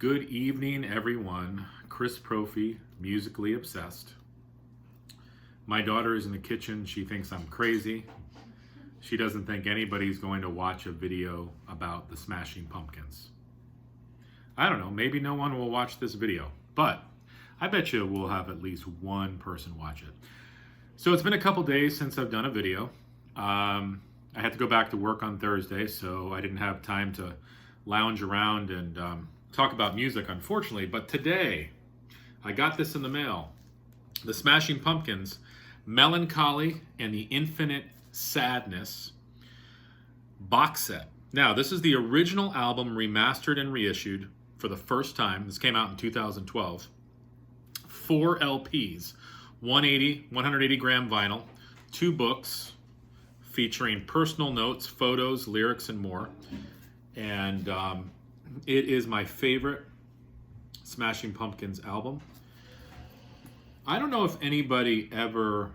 Good evening, everyone. Chris Prophy, musically obsessed. My daughter is in the kitchen. She thinks I'm crazy. She doesn't think anybody's going to watch a video about the Smashing Pumpkins. I don't know, maybe no one will watch this video, but I bet you we'll have at least one person watch it. So it's been a couple days since I've done a video. I had to go back to work on Thursday, so I didn't have time to lounge around and talk about music, unfortunately. But today, I got this in the mail. The Smashing Pumpkins, Mellon, Collie, and the Infinite Sadness box set. Now, this is the original album remastered and reissued for the first time. This came out in 2012. 4 LPs, 180 gram vinyl, 2 books featuring personal notes, photos, lyrics, and more. And it is my favorite Smashing Pumpkins album. I don't know if anybody ever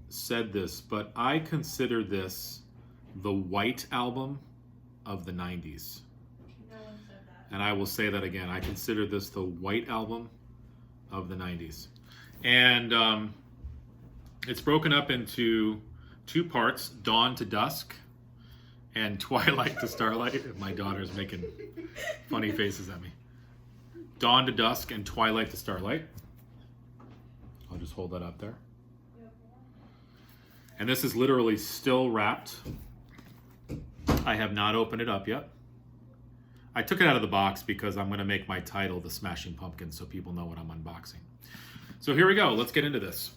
said this, but I consider this the White Album of the 90s. No one said that. And I will say that again. I consider this the White Album of the 90s. And it's broken up into 2 parts, Dawn to Dusk and Twilight to Starlight. My daughter's making funny faces at me. Dawn to Dusk and Twilight to Starlight. I'll just hold that up there. And this is literally still wrapped. I have not opened it up yet. I took it out of the box because I'm going to make my title The Smashing Pumpkins so people know what I'm unboxing. So here we go. Let's get into this.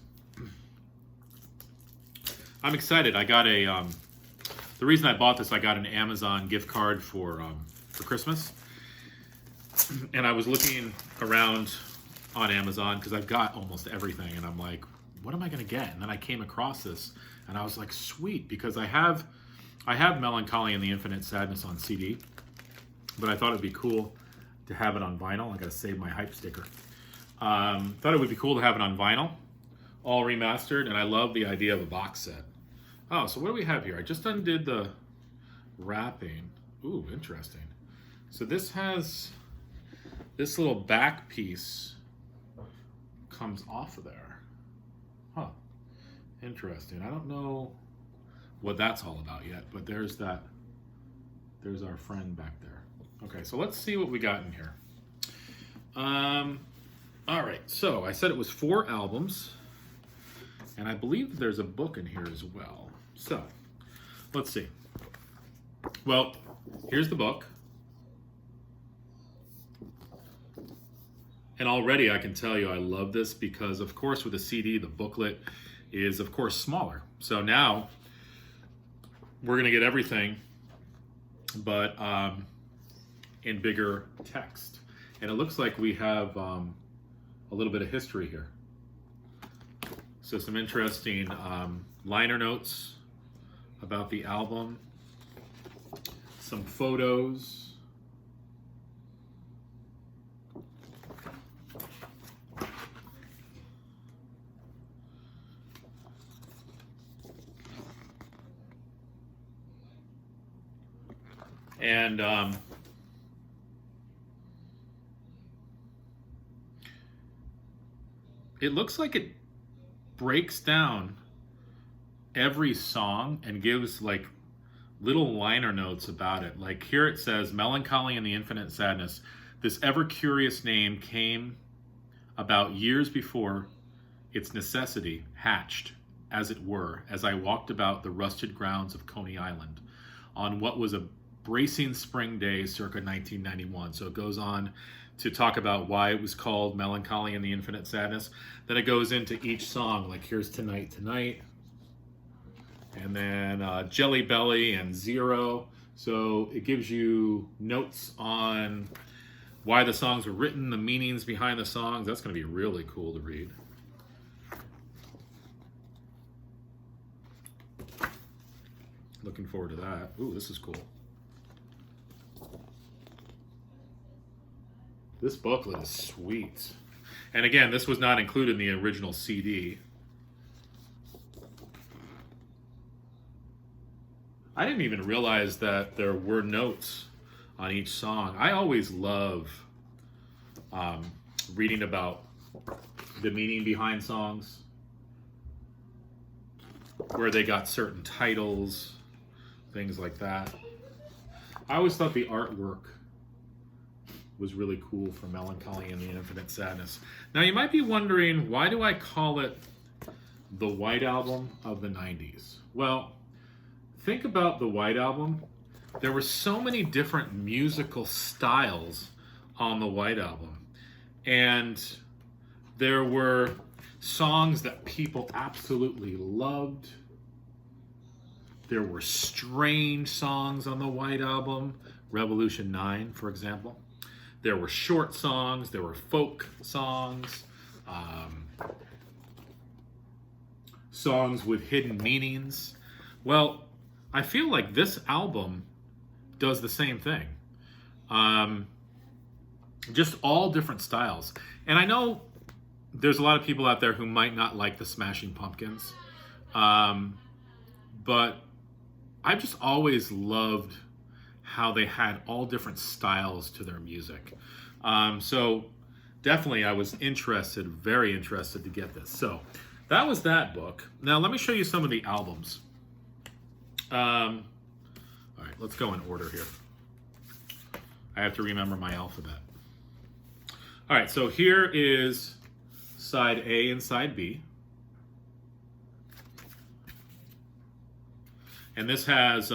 I'm excited. I got a... the reason I bought this, I got an Amazon gift card for Christmas. And I was looking around on Amazon because I've got almost everything. And I'm like, what am I going to get? And then I came across this and I was like, sweet, because I have Mellon, Collie, and the Infinite Sadness on CD. But I thought it'd be cool to have it on vinyl. I got to save my hype sticker. Thought it would be cool to have it on vinyl, all remastered. And I love the idea of a box set. Oh, so what do we have here? I just undid the wrapping. Ooh, interesting. So this has this little back piece comes off of there. Huh. Interesting. I don't know what that's all about yet, but there's that. There's our friend back there. Okay, so let's see what we got in here. All right, so I said it was 4 albums, and I believe there's a book in here as well. So, let's see. Well, here's the book. And already I can tell you I love this because, of course, with a CD, the booklet is, of course, smaller. So now we're going to get everything, but in bigger text. And it looks like we have a little bit of history here. So some interesting liner notes about the album, some photos, and it looks like it breaks down every song and gives like little liner notes about it. Like here it says, Mellon, Collie, and the Infinite Sadness. This ever-curious name came about years before its necessity hatched, as it were, as I walked about the rusted grounds of Coney Island on what was a bracing spring day circa 1991. So it goes on to talk about why it was called Mellon, Collie, and the Infinite Sadness. Then it goes into each song, like here's Tonight, Tonight, and then Jelly Belly and Zero. So it gives you notes on why the songs were written, the meanings behind the songs. That's going to be really cool to read. Looking forward to that. Ooh, this is cool. This booklet is sweet. And again, this was not included in the original CD. I didn't even realize that there were notes on each song. I always love reading about the meaning behind songs, where they got certain titles, things like that. I always thought the artwork was really cool for Mellon, Collie, and the Infinite Sadness. Now you might be wondering, why do I call it the White Album of the 90s? Well, think about the White Album. There were so many different musical styles on the White Album. And there were songs that people absolutely loved. There were strange songs on the White Album, Revolution 9, for example. There were short songs, there were folk songs, songs with hidden meanings. Well, I feel like this album does the same thing. Just all different styles. And I know there's a lot of people out there who might not like the Smashing Pumpkins, but I've just always loved how they had all different styles to their music. So definitely I was interested, very interested to get this. So that was that book. Now let me show you some of the albums. All right, let's go in order here. I have to remember my alphabet. All right, so here is side A and side B. And this has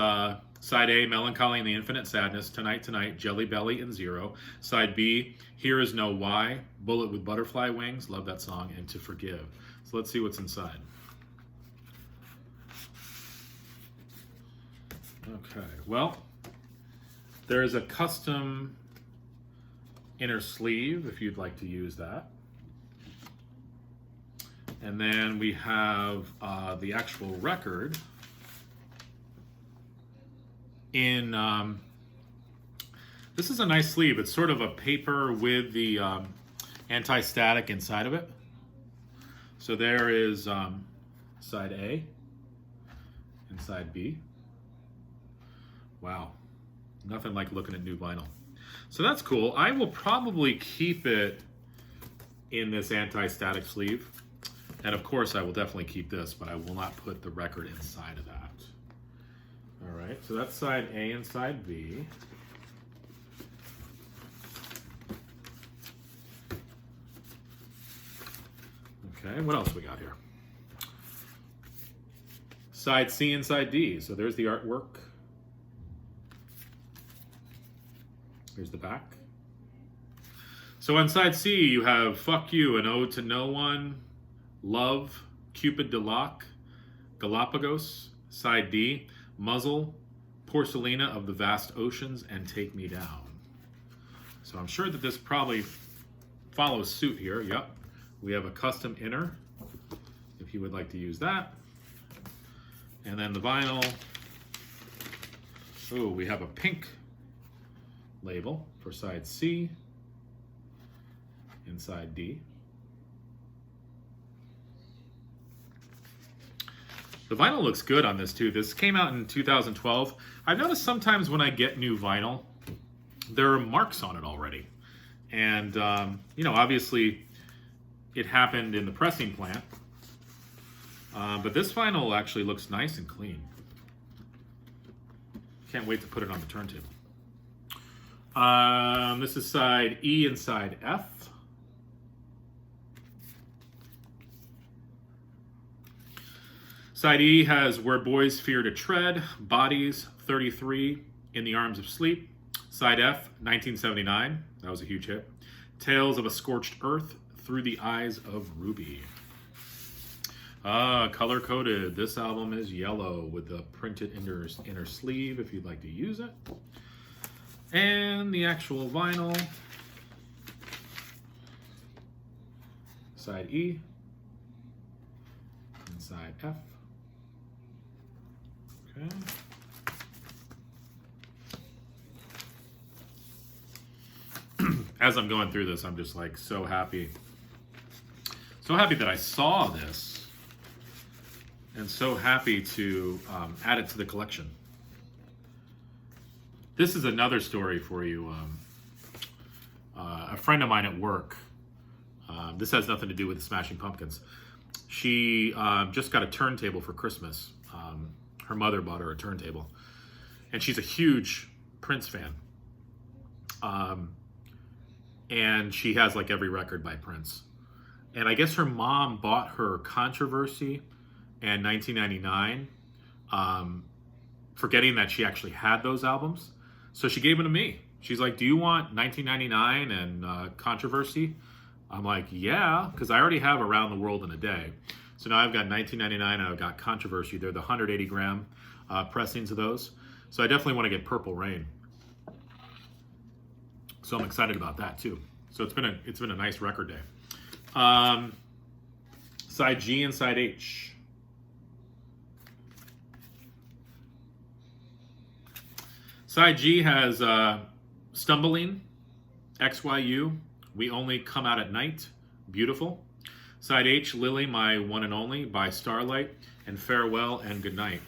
side A, Mellon, Collie, and the Infinite Sadness, Tonight, Tonight, Jelly Belly, and Zero. Side B, Here Is No Why, Bullet with Butterfly Wings, love that song, and To Forgive. So let's see what's inside. Okay, well, there's a custom inner sleeve if you'd like to use that. And then we have the actual record in, this is a nice sleeve. It's sort of a paper with the anti-static inside of it. So there is side A and side B. Wow, nothing like looking at new vinyl. So that's cool. I will probably keep it in this anti-static sleeve. And of course I will definitely keep this, but I will not put the record inside of that. All right, so that's side A and side B. Okay, what else we got here? Side C and side D. So there's the artwork. Here's the back. So on side C, you have Fuck You, An Ode to No One, Love, Cupid de Loc, Galapagos. Side D, Muzzle, Porcelina of the Vast Oceans, and Take Me Down. So I'm sure that this probably follows suit here. Yep. We have a custom inner, if you would like to use that. And then the vinyl. Oh, we have a pink label for side C and side D. The vinyl looks good on this too. This came out in 2012. I've noticed sometimes when I get new vinyl, there are marks on it already. And, you know, obviously it happened in the pressing plant. But this vinyl actually looks nice and clean. Can't wait to put it on the turntable. This is side E and side F. Side E has Where Boys Fear to Tread, Bodies, 33, In the Arms of Sleep. Side F, 1979, that was a huge hit. Tales of a Scorched Earth, Through the Eyes of Ruby. Color-coded. This album is yellow with the printed inner sleeve if you'd like to use it. And the actual vinyl. Side E and side F. Okay. As I'm going through this, I'm just like so happy. So happy that I saw this. And so happy to add it to the collection. This is another story for you. a friend of mine at work, this has nothing to do with the Smashing Pumpkins. She just got a turntable for Christmas. Her mother bought her a turntable. And she's a huge Prince fan. And she has like every record by Prince. And I guess her mom bought her Controversy and 1999, forgetting that she actually had those albums. So she gave them to me. She's like, do you want 1999 and Controversy? I'm like, yeah, because I already have Around the World in a Day. So now I've got 1999 and I've got Controversy. They're the 180 gram pressings of those. So I definitely want to get Purple Rain. So I'm excited about that too. So it's been a nice record day. Side G and side H. Side G has Stumbling, XYU, We Only Come Out at Night, beautiful. Side H, Lily, My One and Only by Starlight, and Farewell and Goodnight.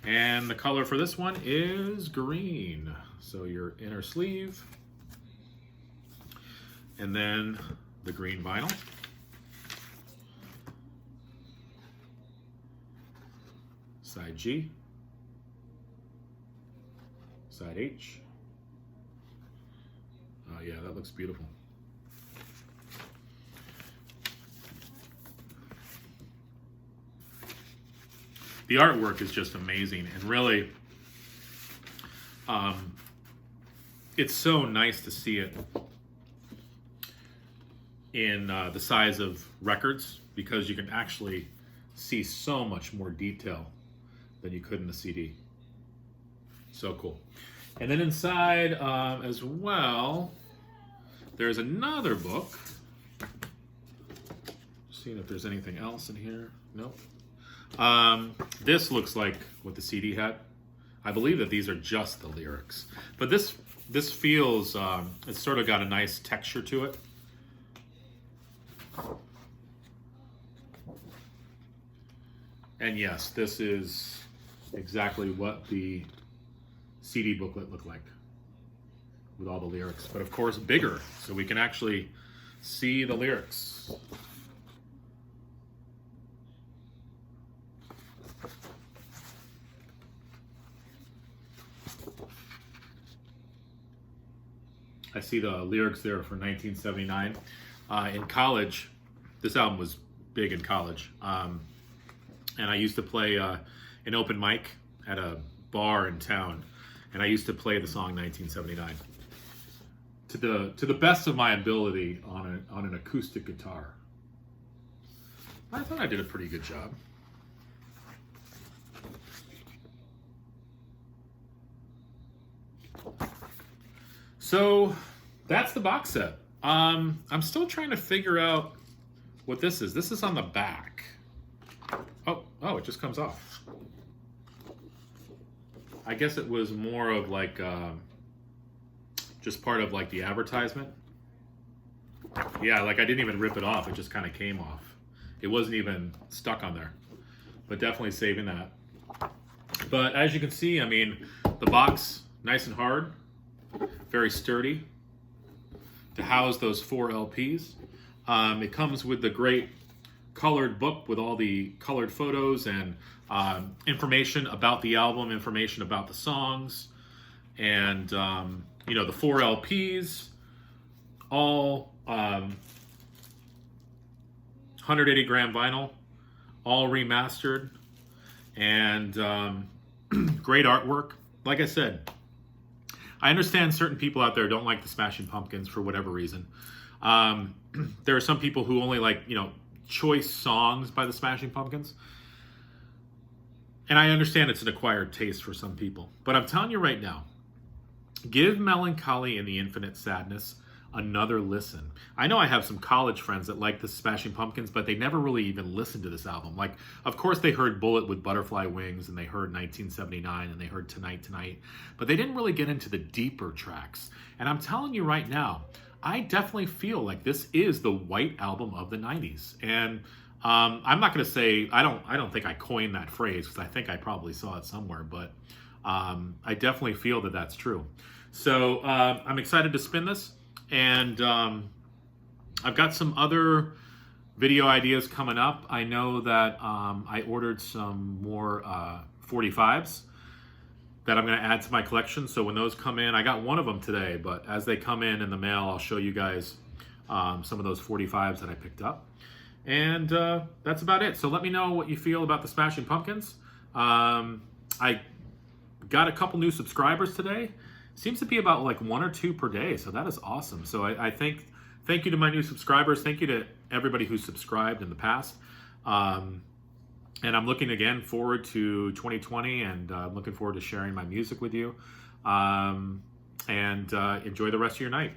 And the color for this one is green. So your inner sleeve. And then the green vinyl. Side G. Side H. Oh yeah, that looks beautiful. The artwork is just amazing, and really, it's so nice to see it in the size of records, because you can actually see so much more detail than you could in the CD. So cool. And then inside as well, there's another book. Seeing if there's anything else in here. Nope. This looks like what the CD had. I believe that these are just the lyrics. But this feels, it's sort of got a nice texture to it. And yes, this is exactly what the CD booklet looked like with all the lyrics. But of course, bigger, so we can actually see the lyrics. I see the lyrics there for 1979. In college, this album was big in college. And I used to play an open mic at a bar in town. And I used to play the song 1979 to the best of my ability on an acoustic guitar. I thought I did a pretty good job. So that's the box set. I'm still trying to figure out what this is. This is on the back. Oh, it just comes off. I guess it was more of like just part of like the advertisement. Yeah, like I didn't even rip it off. It just kind of came off. It wasn't even stuck on there. But definitely saving that. But as you can see, I mean, the box, nice and hard. Very sturdy to house those 4 LPs. It comes with the great colored book with all the colored photos and information about the album, information about the songs, and the 4 LPs, all 180 gram vinyl, all remastered, and great artwork. Like I said, I understand certain people out there don't like the Smashing Pumpkins for whatever reason. There are some people who only like, choice songs by the Smashing Pumpkins. And I understand it's an acquired taste for some people. But I'm telling you right now, give Mellon, Collie and the Infinite Sadness another listen. I know I have some college friends that like the Smashing Pumpkins, but they never really even listened to this album. Like, of course they heard Bullet with Butterfly Wings, and they heard 1979, and they heard Tonight, but they didn't really get into the deeper tracks. And I'm telling you right now, I definitely feel like this is the white album of the 90s. And I'm not going to say, I don't think I coined that phrase, because I think I probably saw it somewhere, but I definitely feel that that's true. So I'm excited to spin this. And I've got some other video ideas coming up. I know that I ordered some more 45s that I'm going to add to my collection. So when those come in, I got one of them today, but as they come in the mail, I'll show you guys some of those 45s that I picked up. And that's about it. So let me know what you feel about the Smashing Pumpkins. I got a couple new subscribers today. Seems to be about like 1 or 2 per day. So that is awesome. So I thank you to my new subscribers. Thank you to everybody who's subscribed in the past. And I'm looking again forward to 2020, and I'm looking forward to sharing my music with you. And enjoy the rest of your night.